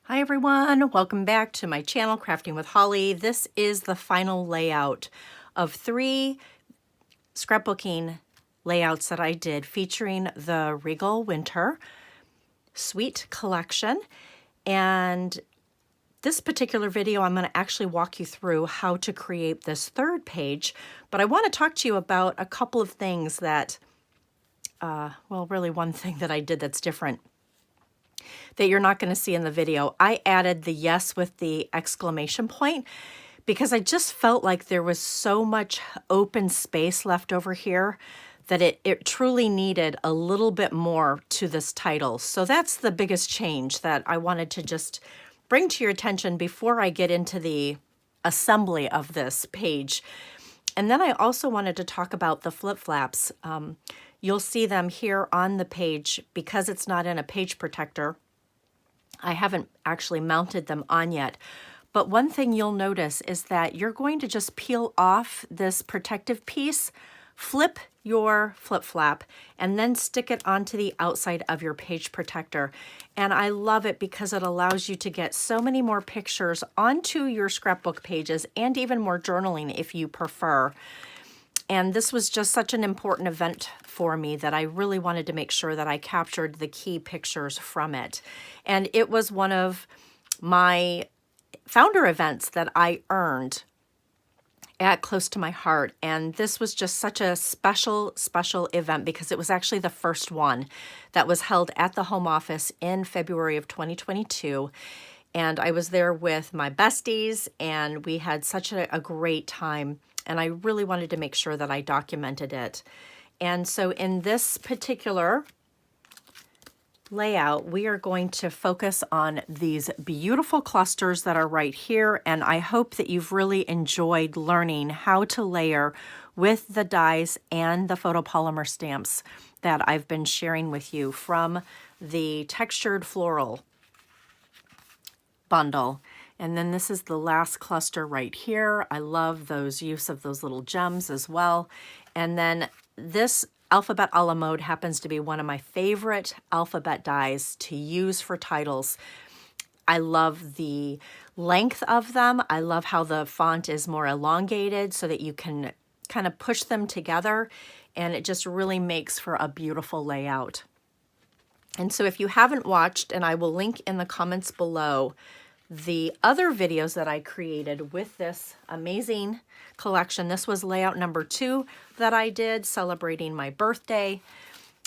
Hi everyone, welcome back to my channel, Crafting with Holly. This is the final layout of 3 scrapbooking layouts that I did featuring the Regal Winter Suite collection. And this particular video, I'm going to actually walk you through how to create this 3rd page, but I want to talk to you about a couple of things that, well, really one thing that I did that's different that you're not going to see in the video. I added the yes with the exclamation point because I just felt like there was so much open space left over here that it truly needed a little bit more to this title. So that's the biggest change that I wanted to just bring to your attention before I get into the assembly of this page. And then I also wanted to talk about the flip-flaps. You'll see them here on the page because it's not in a page protector. I haven't actually mounted them on yet. But one thing you'll notice is that you're going to just peel off this protective piece, flip your flip-flap, and then stick it onto the outside of your page protector. And I love it because it allows you to get so many more pictures onto your scrapbook pages and even more journaling if you prefer. And this was just such an important event for me that I really wanted to make sure that I captured the key pictures from it. And it was one of my founder events that I earned at close to my heart. And this was just such a special event because it was actually the first one that was held at the home office in February of 2022. And I was there with my besties and we had such a great time. And I really wanted to make sure that I documented it. And so in this particular layout, we are going to focus on these beautiful clusters that are right here. And I hope that you've really enjoyed learning how to layer with the dies and the photopolymer stamps that I've been sharing with you from the textured floral bundle. And then this is the last cluster right here. I love those use of those little gems as well. And then this alphabet a la mode happens to be one of my favorite alphabet dies to use for titles. I love the length of them. I love how the font is more elongated so that you can kind of push them together. And it just really makes for a beautiful layout. And so if you haven't watched, and I will link in the comments below, the other videos that I created with this amazing collection. This was layout number 2 that I did celebrating my birthday.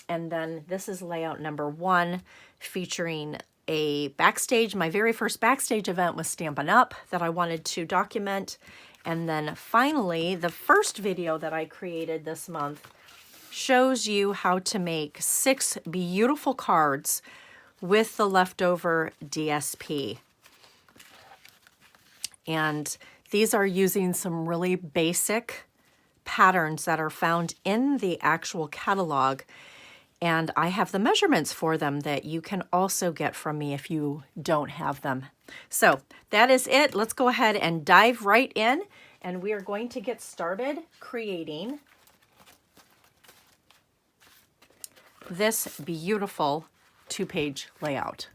And then this is layout number 1 featuring a backstage. My very first backstage event was Stampin' Up! That I wanted to document. And then finally, the first video that I created this month shows you how to make 6 beautiful cards with the leftover DSP. And these are using some really basic patterns that are found in the actual catalog. And I have the measurements for them that you can also get from me if you don't have them. So that is it. Let's go ahead and dive right in. And we are going to get started creating this beautiful 2-page layout.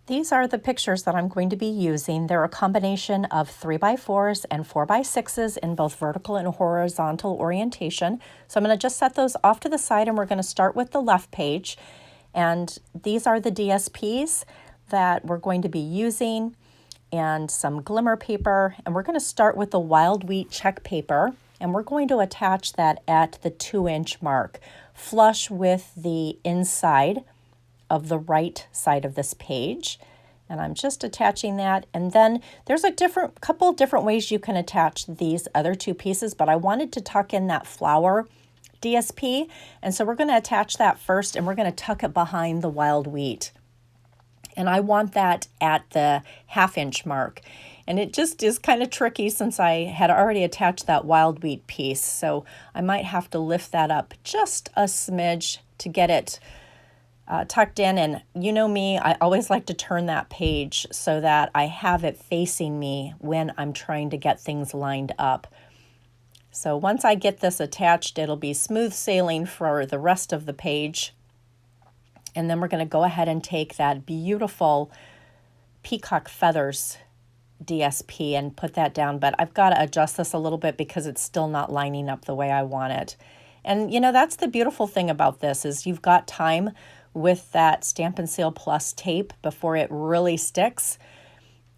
These are the pictures that I'm going to be using. They're a combination of 3x4s and 4x6s in both vertical and horizontal orientation. So I'm going to just set those off to the side and we're going to start with the left page. And these are the DSPs that we're going to be using and some glimmer paper. And we're going to start with the wild wheat check paper and we're going to attach that at the 2-inch mark, flush with the inside of the right side of this page. And I'm just attaching that. And then there's a couple different ways you can attach these other 2 pieces, but I wanted to tuck in that flower DSP. And so we're going to attach that first and we're going to tuck it behind the wild wheat. And I want that at the 1/2-inch mark. And it just is kind of tricky since I had already attached that wild wheat piece. So I might have to lift that up just a smidge to get it tucked in. And you know me, I always like to turn that page so that I have it facing me when I'm trying to get things lined up. So once I get this attached, it'll be smooth sailing for the rest of the page. And then we're going to go ahead and take that beautiful peacock feathers DSP and put that down, but I've got to adjust this a little bit because it's still not lining up the way I want it. And you know, that's the beautiful thing about this is you've got time with that Stampin' Seal Plus tape before it really sticks.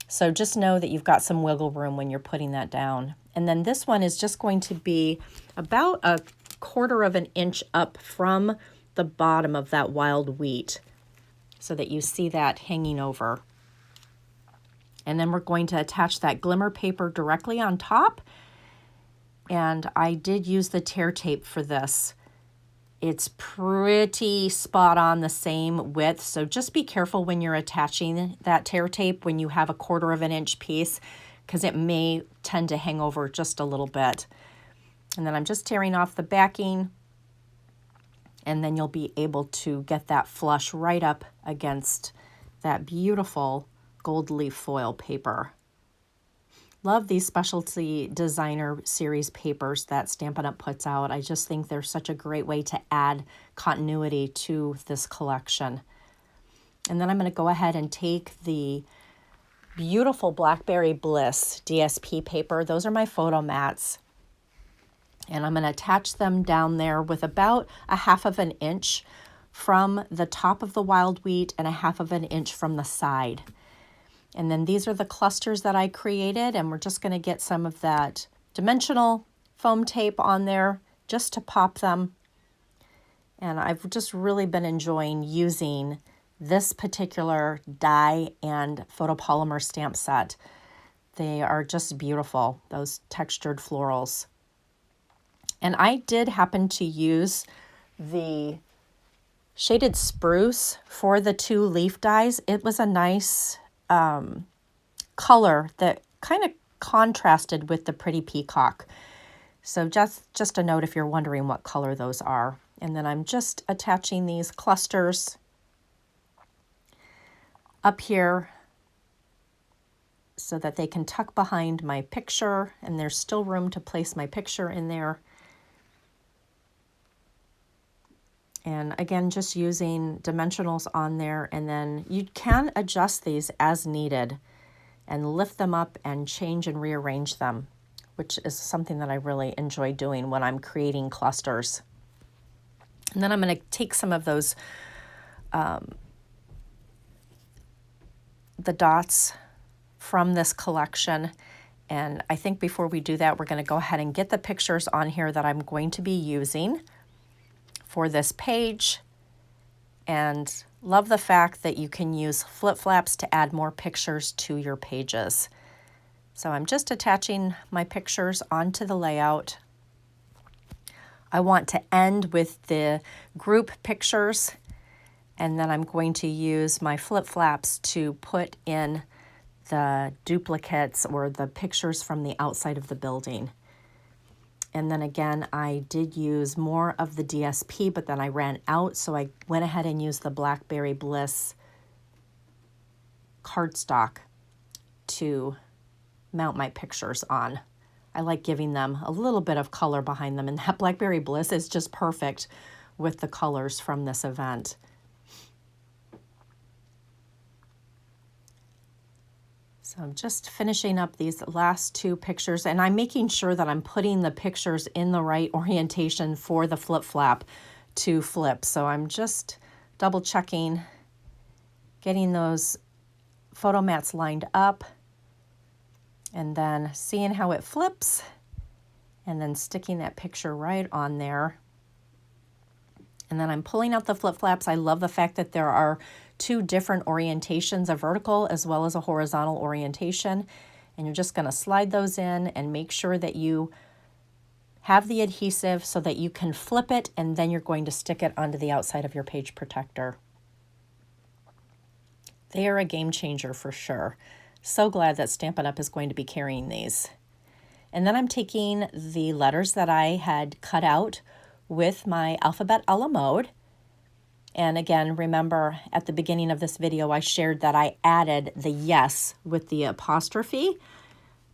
So just know that you've got some wiggle room when you're putting that down. And then this one is just going to be about 1/4 of an inch up from the bottom of that wild wheat so that you see that hanging over. And then we're going to attach that glimmer paper directly on top. And I did use the tear tape for this. It's pretty spot on the same width, so just be careful when you're attaching that tear tape when you have a 1/4 of an inch piece, because it may tend to hang over just a little bit. And then I'm just tearing off the backing, and then you'll be able to get that flush right up against that beautiful gold leaf foil paper. Love these specialty designer series papers that Stampin' Up! Puts out. I just think they're such a great way to add continuity to this collection. And then I'm going to go ahead and take the beautiful Blackberry Bliss DSP paper. Those are my photo mats. And I'm going to attach them down there with about 1/2 of an inch from the top of the wild wheat and 1/2 of an inch from the side. And then these are the clusters that I created, and we're just going to get some of that dimensional foam tape on there just to pop them. And I've just really been enjoying using this particular die and photopolymer stamp set. They are just beautiful, those textured florals. And I did happen to use the shaded spruce for the 2 leaf dies. It was a nice color that kind of contrasted with the pretty peacock. So just a note if you're wondering what color those are. And then I'm just attaching these clusters up here so that they can tuck behind my picture, and there's still room to place my picture in there. And again, just using dimensionals on there, and then you can adjust these as needed and lift them up and change and rearrange them, which is something that I really enjoy doing when I'm creating clusters. And then I'm going to take some of those, the dots from this collection. And I think before we do that, we're going to go ahead and get the pictures on here that I'm going to be using for this page. And love the fact that you can use flip flaps to add more pictures to your pages. So I'm just attaching my pictures onto the layout. I want to end with the group pictures, and then I'm going to use my flip flaps to put in the duplicates or the pictures from the outside of the building. And then again, I did use more of the DSP, but then I ran out, so I went ahead and used the Blackberry Bliss cardstock to mount my pictures on. I like giving them a little bit of color behind them, and that Blackberry Bliss is just perfect with the colors from this event. So I'm just finishing up these last 2 pictures, and I'm making sure that I'm putting the pictures in the right orientation for the flip flap to flip. So I'm just double checking, getting those photo mats lined up, and then seeing how it flips, and then sticking that picture right on there. And then I'm pulling out the flip flaps. I love the fact that there are 2 different orientations, a vertical as well as a horizontal orientation. And you're just going to slide those in and make sure that you have the adhesive so that you can flip it, and then you're going to stick it onto the outside of your page protector. They are a game changer for sure. So glad that Stampin' Up! Is going to be carrying these. And then I'm taking the letters that I had cut out with my alphabet a la mode. And again, remember at the beginning of this video, I shared that I added the yes with the apostrophe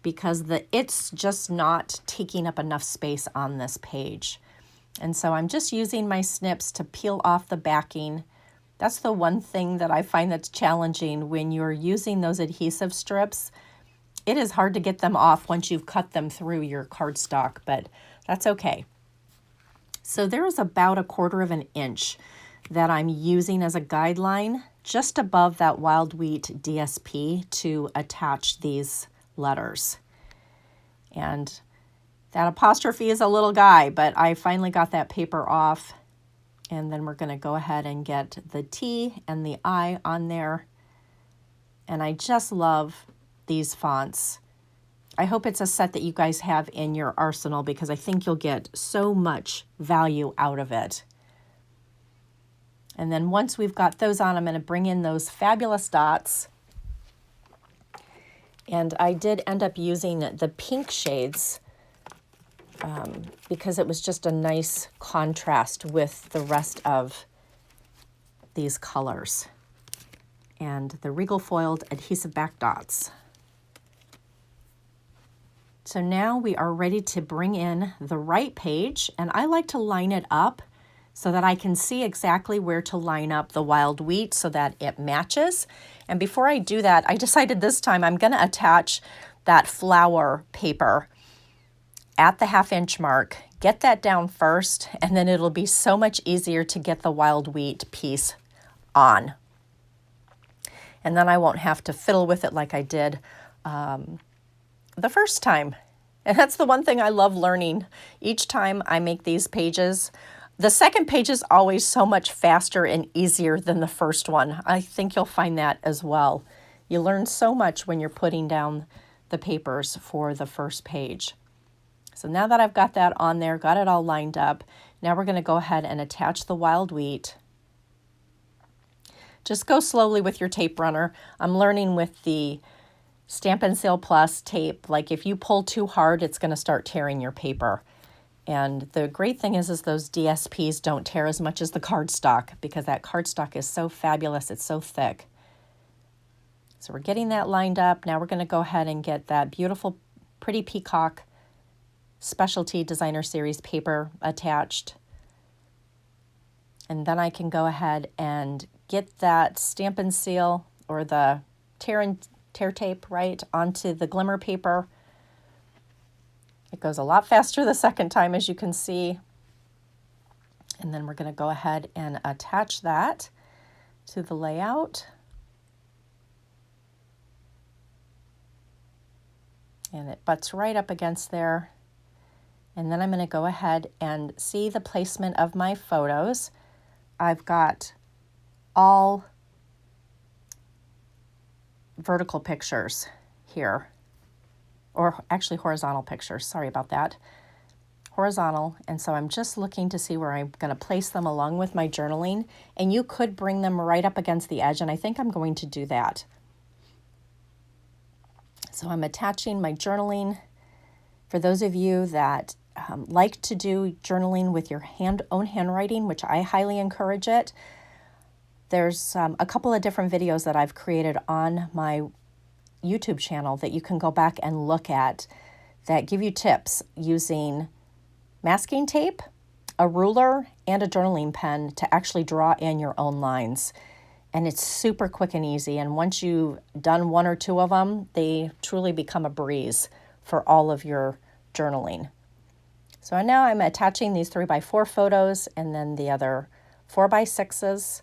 because it's just not taking up enough space on this page. And so I'm just using my snips to peel off the backing That's the one thing that I find that's challenging when you're using those adhesive strips. It is hard to get them off once you've cut them through your cardstock, but that's okay. So there is about 1/4 inch that I'm using as a guideline just above that wild wheat DSP to attach these letters. And that apostrophe is a little guy, but I finally got that paper off. And then we're going to go ahead and get the T and the I on there. And I just love these fonts. I hope it's a set that you guys have in your arsenal because I think you'll get so much value out of it. And then once we've got those on, I'm going to bring in those fabulous dots. And I did end up using the pink shades because it was just a nice contrast with the rest of these colors. And the Regal foiled adhesive back dots. So now we are ready to bring in the right page, and I like to line it up so that I can see exactly where to line up the wild wheat so that it matches. And before I do that, I decided this time I'm going to attach that flower paper at the 1/2 inch mark, get that down first, and then it'll be so much easier to get the wild wheat piece on. And then I won't have to fiddle with it like I did the first time. And that's the one thing I love learning. Each time I make these pages, the second page is always so much faster and easier than the first one. I think you'll find that as well. You learn so much when you're putting down the papers for the first page. So now that I've got that on there, got it all lined up, now we're going to go ahead and attach the wild wheat. Just go slowly with your tape runner. I'm learning with the Stampin' Seal Plus tape, like if you pull too hard, it's going to start tearing your paper. And the great thing is those DSPs don't tear as much as the cardstock because that cardstock is so fabulous, it's so thick. So we're getting that lined up. Now we're going to go ahead and get that beautiful, pretty peacock specialty designer series paper attached. And then I can go ahead and get that Stampin' Seal or the tear tape right onto the glimmer paper. It goes a lot faster the second time, as you can see. And then we're going to go ahead and attach that to the layout. And it butts right up against there. And then I'm going to go ahead and see the placement of my photos. I've got all vertical pictures here, or actually horizontal pictures. Sorry about that. Horizontal. And so I'm just looking to see where I'm going to place them along with my journaling. And you could bring them right up against the edge, and I think I'm going to do that. So I'm attaching my journaling. For those of you that like to do journaling with your own handwriting, which I highly encourage it, there's a couple of different videos that I've created on my YouTube channel that you can go back and look at that give you tips using masking tape, a ruler, and a journaling pen to actually draw in your own lines. And it's super quick and easy. And once you've done one or two of them, they truly become a breeze for all of your journaling. So now I'm attaching these 3x4 photos and then the other 4x6s.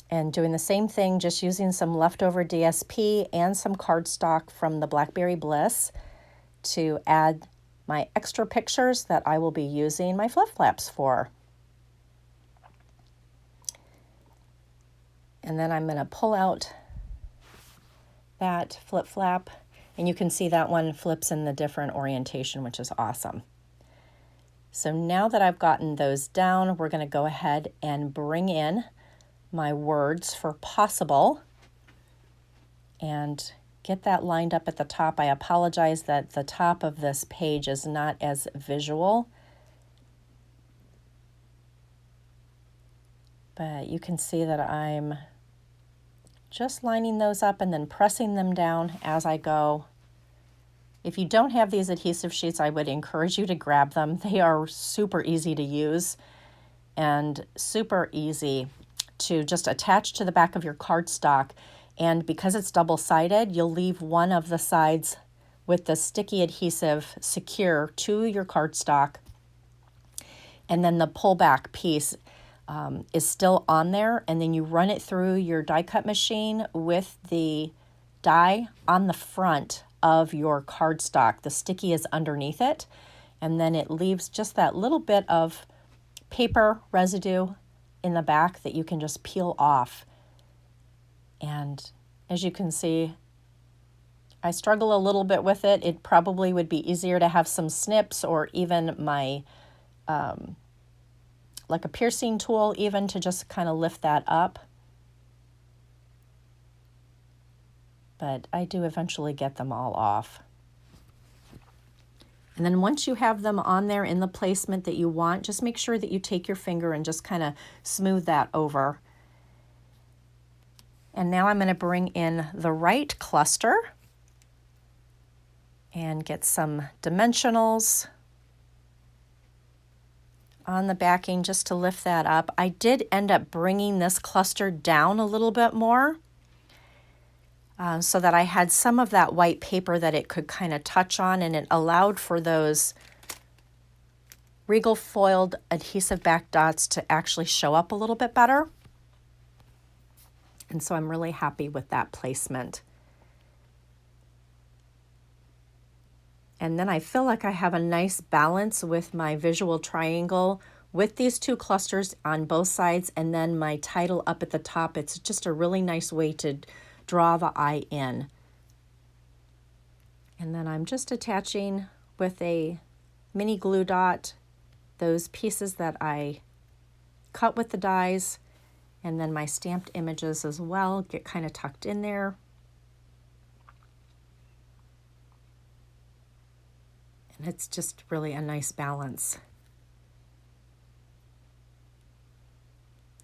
And doing the same thing, just using some leftover DSP and some cardstock from the Blackberry Bliss to add my extra pictures that I will be using my flip flaps for. And then I'm going to pull out that flip flap, and you can see that one flips in the different orientation, which is awesome. So now that I've gotten those down, we're going to go ahead and bring in my words for possible and get that lined up at the top. I apologize that the top of this page is not as visual, but you can see that I'm just lining those up and then pressing them down as I go. If you don't have these adhesive sheets, I would encourage you to grab them. They are super easy to use. and super easy to just attach to the back of your cardstock. And because it's double-sided, you'll leave one of the sides with the sticky adhesive secure to your cardstock. And then the pullback piece is still on there. And then you run it through your die cut machine with the die on the front of your cardstock. The sticky is underneath it. And then it leaves just that little bit of paper residue in the back that you can just peel off. And as you can see, I struggle a little bit with it. It probably would be easier to have some snips or even my, like a piercing tool even to just kind of lift that up. But I do eventually get them all off. And then once you have them on there in the placement that you want, just make sure that you take your finger and just kind of smooth that over. And now I'm going to bring in the right cluster and get some dimensionals on the backing just to lift that up. I did end up bringing this cluster down a little bit more so that I had some of that white paper that it could kind of touch on, and it allowed for those Regal foiled adhesive back dots to actually show up a little bit better. And so I'm really happy with that placement. And then I feel like I have a nice balance with my visual triangle with these two clusters on both sides and then my title up at the top. It's just a really nice way to draw the eye in. And then I'm just attaching with a mini glue dot those pieces that I cut with the dies, and then my stamped images as well get kind of tucked in there. And it's just really a nice balance.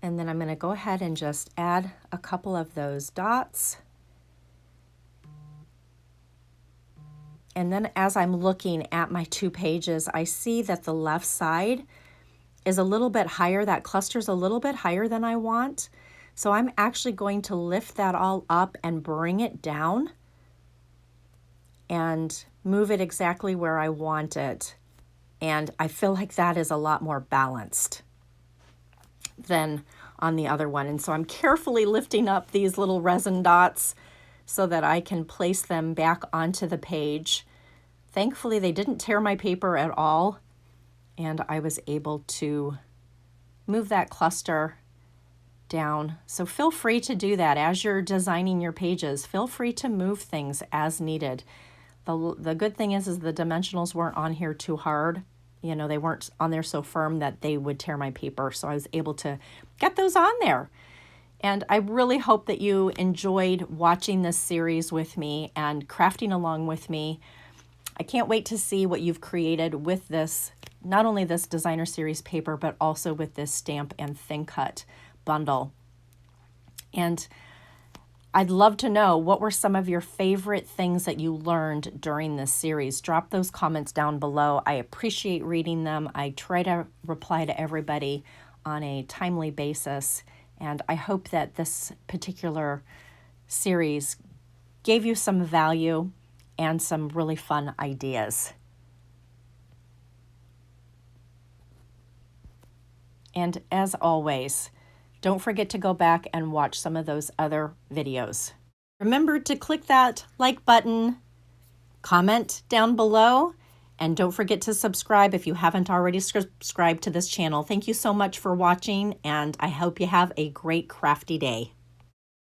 And then I'm going to go ahead and just add a couple of those dots. And then as I'm looking at my two pages, I see that the left side is a little bit higher. That cluster's a little bit higher than I want. So I'm actually going to lift that all up and bring it down and move it exactly where I want it. And I feel like that is a lot more balanced than on the other one. And so I'm carefully lifting up these little resin dots so that I can place them back onto the page. Thankfully, they didn't tear my paper at all, and I was able to move that cluster down. So feel free to do that as you're designing your pages. Feel free to move things as needed. The good thing is the dimensionals weren't on here too hard. You know, they weren't on there so firm that they would tear my paper. So I was able to get those on there. And I really hope that you enjoyed watching this series with me and crafting along with me. I can't wait to see what you've created with this, not only this designer series paper, but also with this stamp and thin cut bundle. And I'd love to know what were some of your favorite things that you learned during this series. Drop those comments down below. I appreciate reading them. I try to reply to everybody on a timely basis. And I hope that this particular series gave you some value and some really fun ideas. And as always, don't forget to go back and watch some of those other videos. Remember to click that like button, comment down below, and don't forget to subscribe if you haven't already subscribed to this channel. Thank you so much for watching, and I hope you have a great crafty day.